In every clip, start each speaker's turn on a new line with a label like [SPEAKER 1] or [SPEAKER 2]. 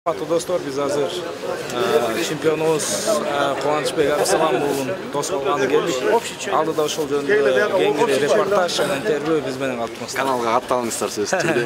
[SPEAKER 1] Atı dostlar, biz hazır çempionumuz Kuvvançbek Absalamов'un dost olğanı geldik. Aldıda ошол жөнүндө кеңири репортаж жана интервью биз менен калыптырбыз.
[SPEAKER 2] Каналга катталыңыздар сөзсүз түрдө.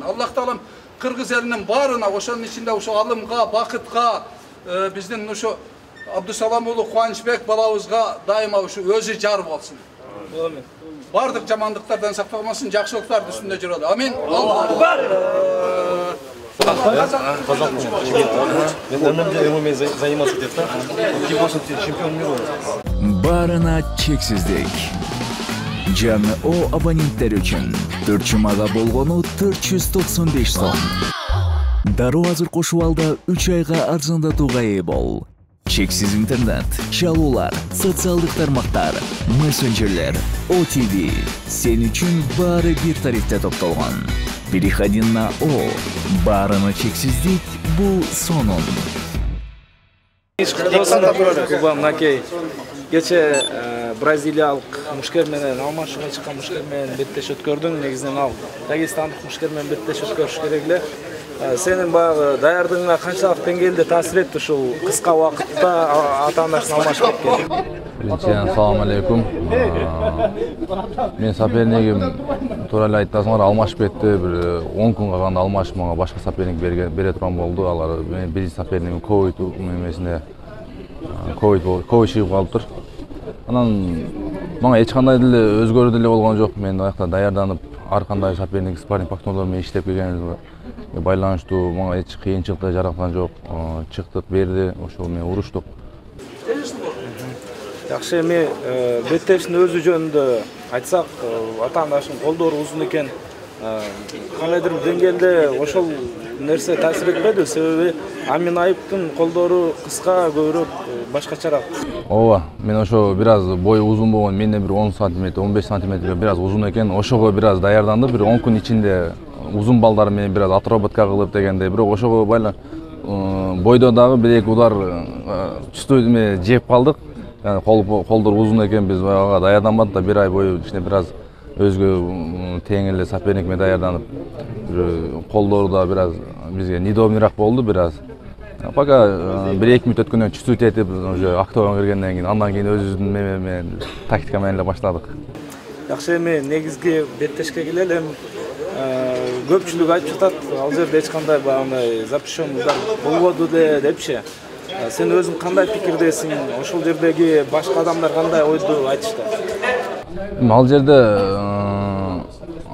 [SPEAKER 3] Allah Taalам Kırgız elinin barına, oşanın içinde uşu alımga, bakıtga, bizden uşu Abdusalamoğlu Kuvvançbek balabızga daima uşu özü jar bolsun.
[SPEAKER 1] Amin.
[SPEAKER 3] Bardık jamanlıklardan saklamasın, жақсылықтар üstünde жүреді. Amin. Allah Akbar.
[SPEAKER 4] Барына чексиздик. Жаңы о абоненттер үчүн 4 жумага болгону 495 сом. Дароо азыр кошуп алда 3 айга арзандатууга ээ бол. Чексиз интернет, чалуулар, социалдык тармактар, мессенджерлер, OTV сен үчүн баары бир тарифте топтолгон. Переходи на О. Барына чексиздик бул сонун.
[SPEAKER 1] Кубам Накей кече бразилиялык мушкер менен алмашууга чыккан мушкер менен беттеш өткөрдүң. Негизинен ал дагестандык мушкер менен беттеш өткөрүш керек эле. Сенин баягы даярдыгыңа канчалык деңгээлде таасир этти ушул кыска убакытта ата-анашын алмашып кеткен?
[SPEAKER 5] Биринчиден салам алейкум. Мен сопернигим туура эле айтасыңар, алмашып кетти. Бир 10 күн калганда алмашып мага башка соперник бере турган болду. Алар менин биринчи сопернигим ковид эмесине ковид чыгып калыптыр. Анан мага эч кандай деле өзгөрүү деле болгон жок. Мен аякта даярданып, ар кандай соперник спарринг партнерлор менен иштеп келгенибизге байланыштуу мага эч кыйынчылык да жараткан жок. Чыктык, берди, ошол менен уруштук.
[SPEAKER 1] Жакшы, эми беттештин өзү жөнүндө айтсак, ата-анашынын колдору узун экен. Кандайдыр деңгээлде ошол нерсе таасир этпеди, себеби Амин Айыптын колдору кыска, көбүрөөк башкачараак.
[SPEAKER 5] Ооба, мен ошо бир аз бою узун болгон, менден бир 10 сантиметр, 15 сантиметр бир аз узун экен. Ошого бир аз даярдандым, бир 10 күн ичинде узун балдар менен бир аз отработка кылып дегендей. Бирок ошого байлан бойдо дагы бир-эки удар чүстүү жеп калдык. Колдор узун экен, биз ага даярданбадык да, бир ай бою ичинде бир аз өзгө тең эле соперник менен даярданып, колдору да бир аз бизге неудобныйраак болду бир аз. Пока 1-2 мүнөт өткөндөн чувствовать этип, уже актовага киргенден кийин, андан кийин өзүбүздүн менен тактика менен эле баштадык.
[SPEAKER 1] Жакшы, эми негизги беттешке келели. Көпчүлүк айтып жатат, ал жерде эч кандай баягындай запрещенныйлар болбоду депчи. Сен өзүң кандай пикирдесиң? Ошол жердеги башка адамдар кандай ойду айтышты?
[SPEAKER 5] Ал жерде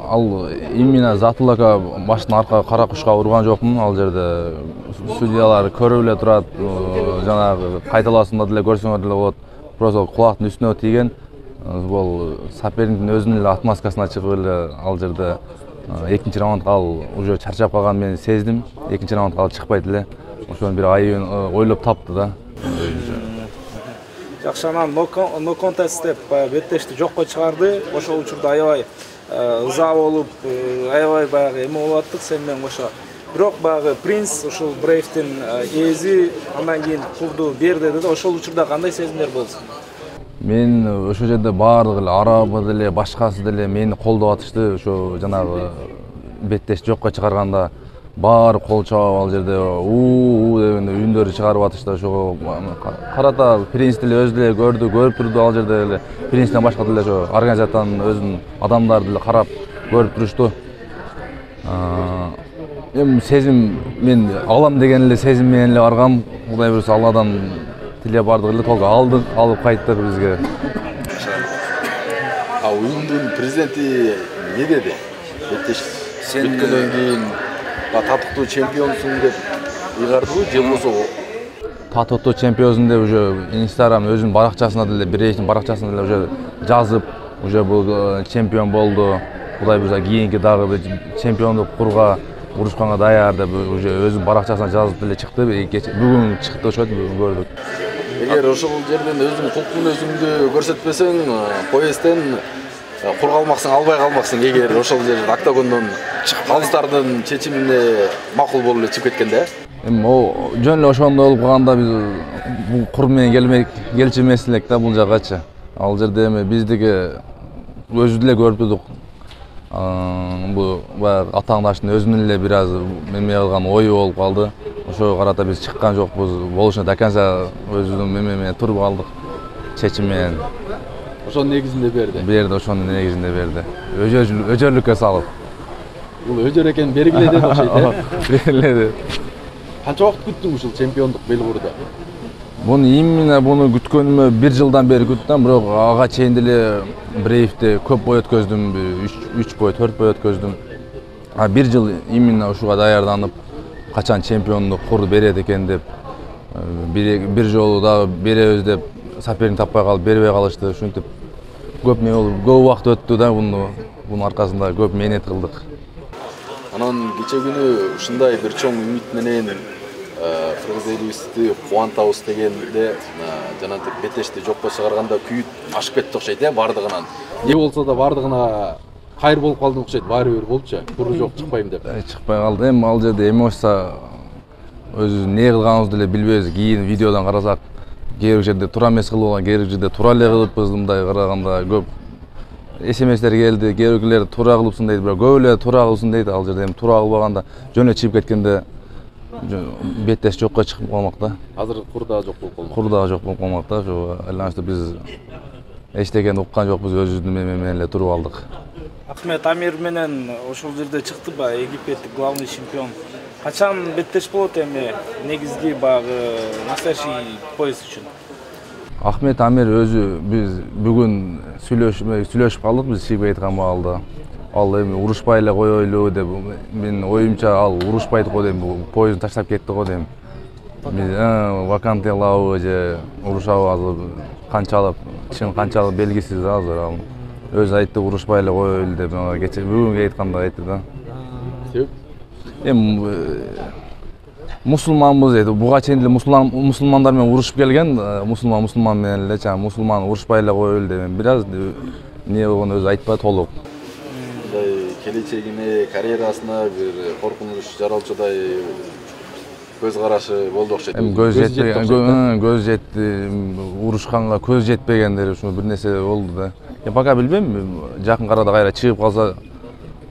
[SPEAKER 5] ал именно затылака баштын арка кара кушка урган жокмун. Ал жерде судьялар көрүп эле турат, жанагы кайталасында деле көрсөңөр деле болот. Просто кулактын үстүнө тийген. Бул соперниктин өзүнүн эле отмазкасына чыгып эле ал жерде экинчи раундга ал уже чарчап калганын мен сездим. Экинчи раундга ал чыкпайт эле. Ошонун бир айыбын ойлоп тапты да.
[SPEAKER 1] Жакшы, анан no contest деп беттешти жокко чыгарды. Ошол учурда аябай ыза болуп, аябай баягы эме болуп аттык сен менен кошо. Бирок баягы принц ушул Брейвтин ээзи андан кийин клубду берди да, ошол учурда кандай сезимдер болду?
[SPEAKER 5] Мен ошол жерде баардыгы эле арабы деле, башкасы деле мени колдоп атышты. Ошо жанагы беттеш жокко чыгарганда баары кол чабап ал жерде дегенде үндөрү чыгарып атышты. Ошого карата принц деле өзү деле көрүп турду ал жерде эле. Принцтен башка деле ошо организациянын өзүнүн адамдары деле карап көрүп турушту. Эми сезим мен алам деген эле сезим менен эле баргам. Кудай буюрса Алладан тиле бардык эле только алдык, алып кайттык бизге.
[SPEAKER 2] Уюмдун президенти не деди? Беттеш бүткөндөн кийин татыктуу чемпионсуң деп ыйгардыбы же болбосо
[SPEAKER 5] Татыктуу чемпионсуң деп уже Instagram өзүнүн баракчасына деле, Брейвтин баракчасына деле уже жазып, уже бул чемпион болду. Кудай буйрса кийинки дагы чемпиондук курга урушканга даяр деп уже өзүнүн баракчасына жазып деле чыкты. Бүгүн чыкты ошот көрдүк.
[SPEAKER 2] эгер ошол жерден өзүң кулктун өзүңдү көрсөтпөсөң, поездден кур калмаксың, албай калмаксың. Эгер ошол жерде октагондон калыстардын чечимине макул болуп эле чыгып кеткенде.
[SPEAKER 5] Эми жөн эле ошондой болуп калганда биз бул кур менен келчү эмес элек да бул жагачы. Ал жерде эми биздики өзү деле көрүп турдук. Бул баягы атааңдаштын өзүнүн эле бир аз эме кылган ою болуп калды. Ошого карата биз чыккан жокпуз. Болушуна до конца өзүнүн эме туруп калдык чечим менен.
[SPEAKER 2] Ошонун негизинде
[SPEAKER 5] берди, ошонун негизинде берди. Өжөлүккө салып.
[SPEAKER 2] Бул өжөр экенин бергиле деп окшойт,
[SPEAKER 5] Бергиледи.
[SPEAKER 2] Канча убакыт күттүң ушул чемпиондук белгурда?
[SPEAKER 5] Буну күткөнүмө 1 жылдан бери күттүм, бирок ага чейин деле Брейвде көп бой өткөздүм, 3 бой, 4 бой өткөздүм. 1 жыл именно ушуга даярданып, качан чемпиондук кур берет экен деп, бир жолу дагы беребиз деп соперник таппай калып, бербей калышты. Ушинтип көп убакыт өттү да, бунун аркасында көп мээнет кылдык.
[SPEAKER 2] Анан кече күнү ушундай бир чоң үмүт менен кыргыз элибизди кубантабыз дегенде жанагы Беттешти жокко чыгарганда күйүт ашып кетти окшойт, бардыгынан. Не болсо да бардыгына кайыр болуп калдың окшойт, баары бир болчу. Куру жок, чыкпайм деп.
[SPEAKER 5] Чыкпай калды. Эми ал жерде эмоция өзү не кылганыбызды эле билбейбиз. Кийин видеодон карасак, кээ бир жерде туура эмес кылып алган, кээ бир жерде туура эле кылыппыз, мындай караганда көп СМСтер келди. Кээ биркилер туура кылыпсың дейт, бирок көп эле туура кылыпсың дейт. Ал жерде эми туура кылбаганда жөн эле чыгып кеткенде Беттеш жокко чыгып калмак да.
[SPEAKER 2] Азыр кур дагы жок болуп калмак.
[SPEAKER 5] Кур дагы жок болуп калмак да. Ошо айланышты биз эчтекени уккан жокпуз, өзүбүздүн менен эле туруп алдык.
[SPEAKER 1] Ахмет Амир менен ошол жерде чыкты ба, египеттик главный чемпион. Качан Беттеш болот эми негизги багы настоящий пояс үчүн?
[SPEAKER 5] Ахмет Амир өзү биз бүгүн сүйлөшүп калдык, биз чыгып айткан маалда. Ал эми урушпай эле коелу деп, менин оюмча ал урушпайт го деп, поездду таштап кетти го деп. Биз вакантный алабы же урушабы канчалык, чын канчалык белгисиз азыр. Ал өзү айтты урушпай эле коелу деп, кече бүгүнкү айтканда айтты да. Эми мусулманбыз дейт. Буга чейин деле мусулмандар менен урушуп келген, мусулман менен эле, чам мусулман урушпай эле коелу деп. Бир аз не болгону өзү айтпай толук.
[SPEAKER 2] Келечегине, карьерасына бир коркунуч жаралчудай көз карашы болду окшойт.
[SPEAKER 5] Эми көз жетти, урушканга көз жетпегендер ушул бир нерсе болду да. Пока билбейм, жакын арада кайра чыгып калса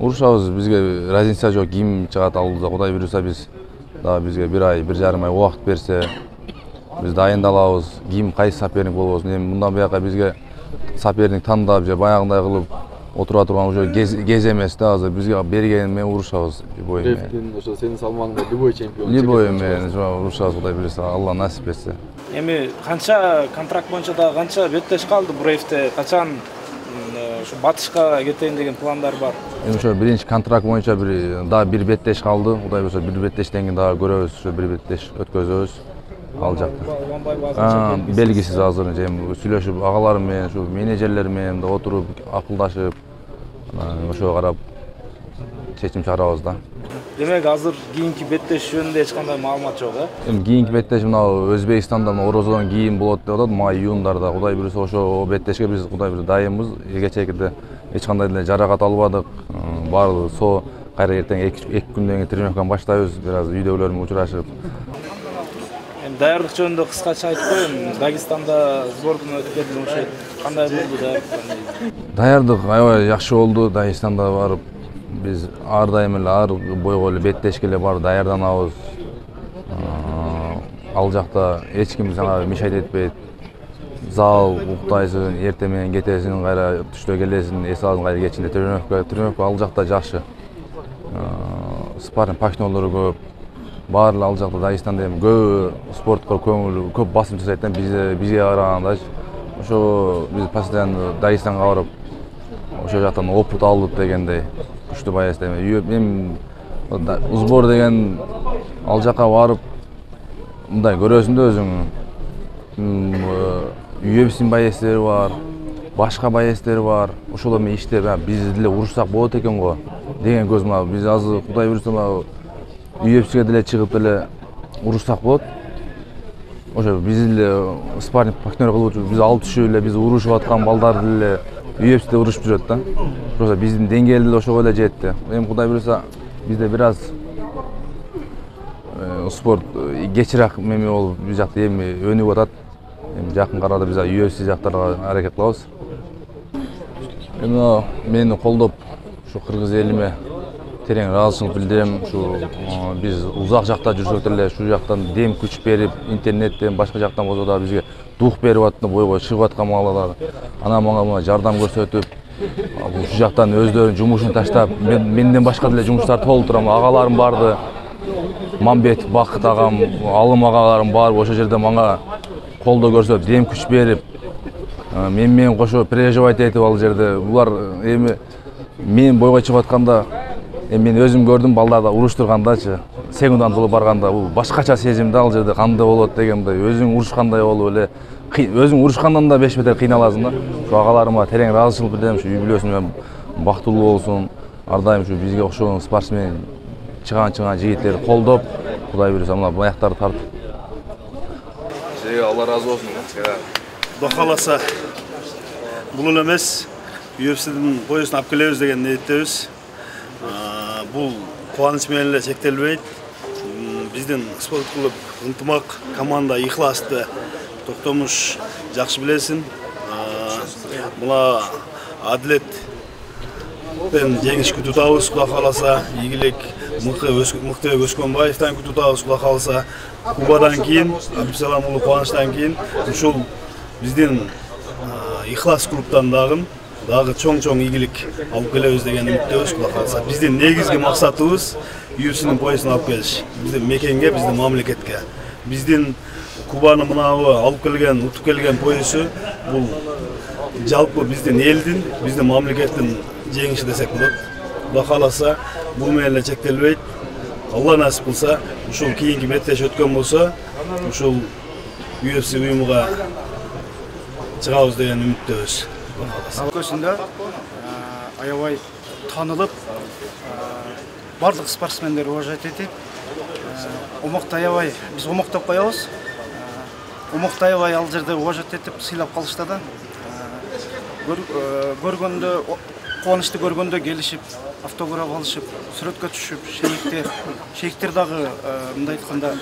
[SPEAKER 5] урушабыз, бизге разница жок, ким чыгат алдыбызда. Кудай буйрса биз дагы бизге 1 ай, 1 жарым ай убакыт берсе, биз дайындалабыз, ким кайсы соперник болбосун. Эми мындан бияка бизге соперник тандап же баягындай кылып отура турган уже кез эмес да, азыр бизге берген менен урушабыз. Любой
[SPEAKER 2] менен. Ошо сенин салмагыңда любой чемпион.
[SPEAKER 5] Любой менен урушабыз, Кудай буйрса, Алла насип этсе.
[SPEAKER 1] Эми канча контракт боюнча да канча Беттеш калды Брейвде, качан ушу батышка кетейин деген пландар бар?
[SPEAKER 5] Эми ошо биринчи контракт боюнча дагы бир Беттеш калды. Кудай буйрса бир Беттештен кийин дагы көрөбүз, ошо бир Беттеш өткөзөбүз. Ал жакта. Белгисиз азыр, эми сүйлөшүп агаларым менен, ушу менеджерлер менен отуруп акылдашып, ошого карап чечим чыгарабыз да.
[SPEAKER 1] Демек азыр кийинки Беттеш жөнүндө эч кандай маалымат жок,
[SPEAKER 5] Эми кийинки Беттеш мына Өзбекстанда орозодон кийин болот деп атат, май-июндарда. Кудай буйрса ошо Беттешке биз Кудай буйрса дайынбыз. Кечээкиде эч кандай деле жаракат албадык. Баардыгы со кайра эртең 2 күндөн кийин тренировканы баштайбыз, бир аз үйдөгүлөр менен учурашып.
[SPEAKER 1] Даярдык жөнүндө кыскача айтып коеюн. Дагестанда сбордон өткөрдүм окшойт. Кандай болду даярдык?
[SPEAKER 5] Даярдык аябай жакшы болду. Дагестанда барып биз ар дайым эле ар бойго эле Беттешке эле барып даярданабыз. Ал жакта эч ким сага мешайт этпейт. Зал уктайсың, эртең менен кетесиң, кайра түштө келесиң, эс аласың, кайра кечинде тренировка ал жакта жакшы. Спарринг партнерлору көп. баары ал жакта Дагестанда эми көп спортко көңүл көп басым жасайт да бизге караганда. Ошо биз постоянно Дагестанга барып ошол жактан опыт алдык дегендей күчтүү баягы эми сбор деген ал жака барып мындай көрөсүң да өзүң UFC баястери бар, башка баястери бар. Ошол эми иштеп биз деле урушсак болот экен го деген көз мына биз азыр Кудай буйрса UFC'ге деле чыгып деле урушсак болот. Ошо биз деле спарринг партнер кылып биз алып түшүп эле биз урушуп аткан балдар деле UFC'де урушуп жүрөт да. Ошо биздин деңгээл деле ошого эле жетти. Эми Кудай буйрса бизде бир аз спорт кечирээк эме болуп биз жакта эми өнүгүп атат. Эми жакын арада биз UFC жактарга аракет кылабыз. Эми мени колдоп ушу кыргыз элиме терең ыраазычылык билдирем. Ушу биз узак жакта жүрсөк деле ушу жактан дем күч берип, интернеттен башка жактан болсо да бизге дух берип атты, бойго чыгып аткан малалар ана мага жардам көрсөтүп, ушу жактан өздөрүнүн жумушун таштап, менден башка деле жумуштар толтурам. Агаларым барды. Мамбет, Бакыт агам, Алым агаларым бар. Ошол жерде мага колдоо көрсөтүп, дем күч берип, мен кошо переживать этип ал жерде. Булар эми мен бойго чыгып атканда мен өзүм көрдүм балдарда уруштургандачы. Секундант болуп барганда бул башкача сезим да ал жерде кандай болот дегендей. Өзүң урушкандай болуп эле, өзүң урушкандан да 5 метр кыйналасың да. Ушу агаларыма терең ыраазычылык билдирем. Ушу үй бүлөсүнө бактылуу болсун. Ар дайым ушу бизге окшогон спортсмен чыган жигиттерди колдоп, Кудай буйрса мына баяктарды тартып.
[SPEAKER 2] Сизге Алла разы болсун.
[SPEAKER 6] Кудай кааласа бул эле эмес, UFC'дин поясын алып келебиз деген ниеттебиз. Бул кубаныч менен эле чектелбейт. Биздин спорт клуб ынтымак, команда ыйыкласты. Токтомуш жакшы билесиң. Мына Адилет жеңиш күтүп атабыз, Кудай кааласа. Ийгилик Мыктыбек Өскөнбаевден күтүп атабыз, Кудай кааласа. Кубадан кийин, Абдусалам уулу Кубанычтан кийин ушул биздин ыйыклас клубтан дагы чоң ийгилик алып келебиз деген үмүттөбүз, Кудай кааласа. Биздин негизги максатыбыз UFC'нин поясын алып келиш. Биздин мекенге, биздин мамлекетке. Биздин Кубаны мынабы алып келген, утуп келген поясу бул жалпы биздин элдин, биздин мамлекеттин жеңиши десек болот. Кудай кааласа бул менен эле чектелбейт. Алла насип кылса, ушул кийинки беттеш өткөн болсо, ушул UFC уюмуга чыгабыз деген үмүттөбүз.
[SPEAKER 7] Өлкөсүндө аябай танылып, барлык спортсмендер уважать этип, омокто аябай биз омоктоп коебуз. Омокто аябай ал жерде уважать этип, сыйлап калышты да. Көргөндө, кубанычты көргөндө келишип, автограф алышып, сүрөткө түшүп, шейиктер дагы мындай айтканда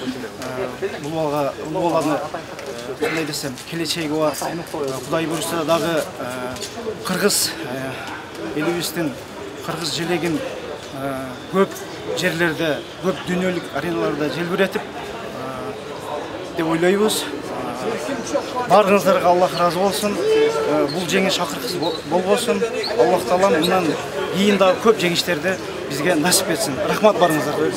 [SPEAKER 7] бул баланы кандай десем, келечеги бар. Кудай буйрса дагы кыргыз элибиздин кыргыз желегин көп жерлерде, көп дүйнөлүк ареналарда желбиретип деп ойлойбуз. Барыңыздарга Аллах разы болсун. Бул жеңиш акыркысы болбосун. Аллах Таалам мындан кийин дагы көп жеңиштерди бизге насип этсин. Рахмат барыңыздарга.